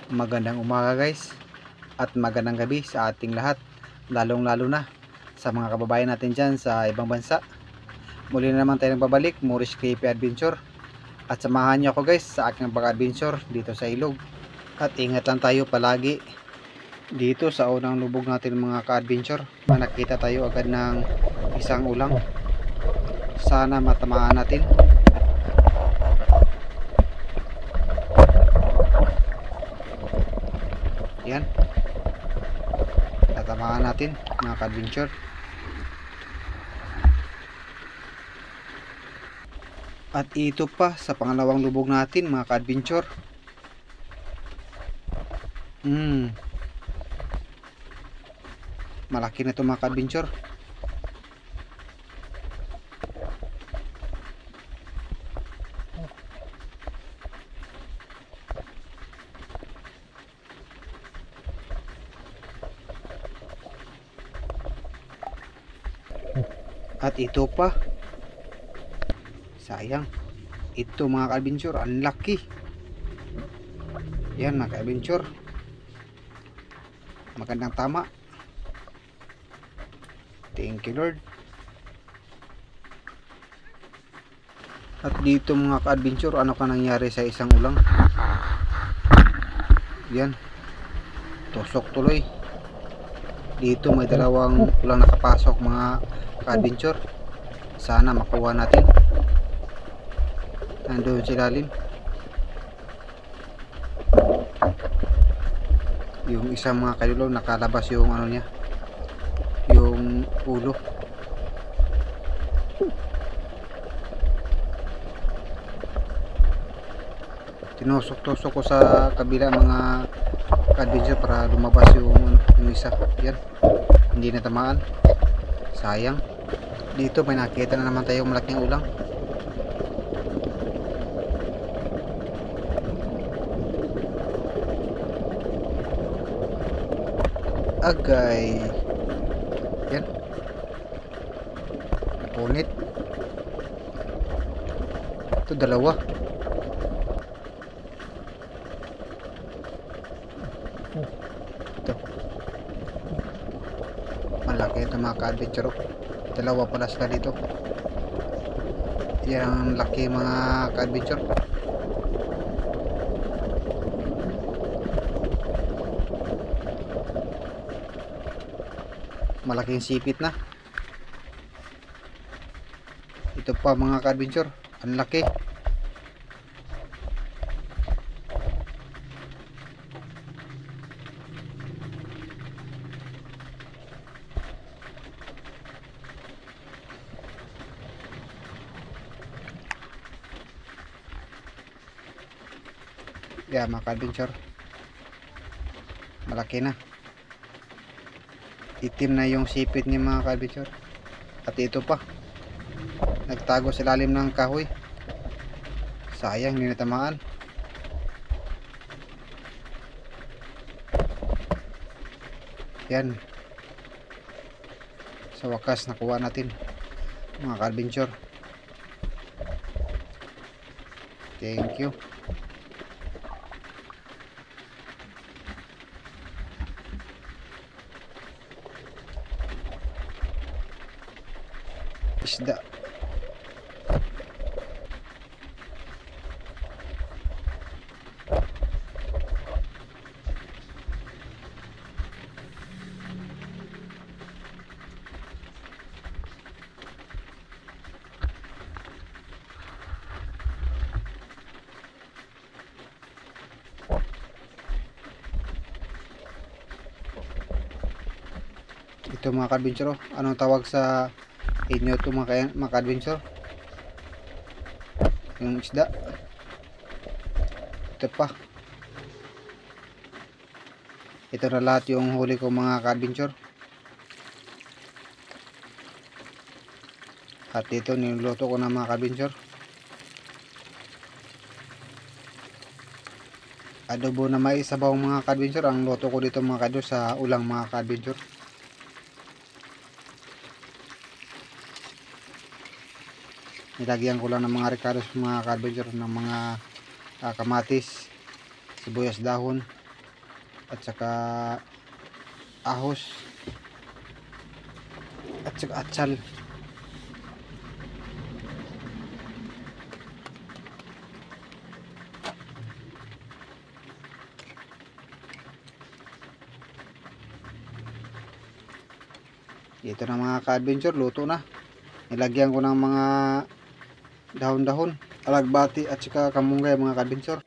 Magandang umaga guys at magandang gabi sa ating lahat, lalong lalo na sa mga kababayan natin dyan sa ibang bansa. Muli na naman tayo nagbabalik, Morris KP Adventure, at samahan niyo ako guys sa aking pag-adventure dito sa ilog. At ingat lang tayo palagi dito sa unang lubog natin mga ka-adventure. Nakita tayo agad ng isang ulang, sana matamaan natin. Yan, tatamaan natin mga ka-adventure. At ito pa sa pangalawang lubog natin mga ka-adventure. Malaki na ito mga ka-adventure. At ito pa, sayang, ito mga ka-adventure, ang laki. Yan mga ka-adventure, magandang tama. Thank you Lord. At dito mga ka-adventure, ano ka nangyari sa isang ulang? Yan, tusok tuloy. Dito may dalawang ulang nakapasok mga ka-adventure. Sana makuha natin. Nandun sa ilalim. Yung isang mga kadilaw nakalabas yung ano niya, yung ulo. Tinusok-tusok ko sa kabila mga ka-adventure para lumabas yung isa. Yan, hindi na tamaan, sayang. Dito may nakita na naman tayong malaking ulang. Agay, yan, punit. Ito dalawa. Ito malaki ito mga ka-adventure. Dalawa pala sila dito. Yan ang laki mga ka-adventure. Malaking sipit na. Ito pa mga ka-adventure, ang laki. Yan mga ka-adventure, malaki na. Itim na yung sipit ni mga ka-adventure. At ito pa, nagtago sa ilalim ng kahoy. Sayang, hindi natamaan. Yan, sa wakas nakuha natin mga ka-adventure. Thank you. Isda. Ito mga ka-adventure, anong tawag sa inyo ito mga ka-adventure? Yung isda. Ito pa, ito na lahat yung huli ko mga ka-adventure. At ito niluluto ko na mga ka-adventure. Adobo na may sabaw mga ka-adventure ang luto ko dito mga ka-adventure sa ulang mga ka-adventure. Nilagyan ko lang ng mga ricados mga ka-adventure, ng mga kamatis, sibuyas dahon, at saka ahos at saka atsal. Ito na mga ka-adventure, luto na. Nilagyan ko ng mga dahon-dahon, alagbati at saka kamunggay mga ka-adventure.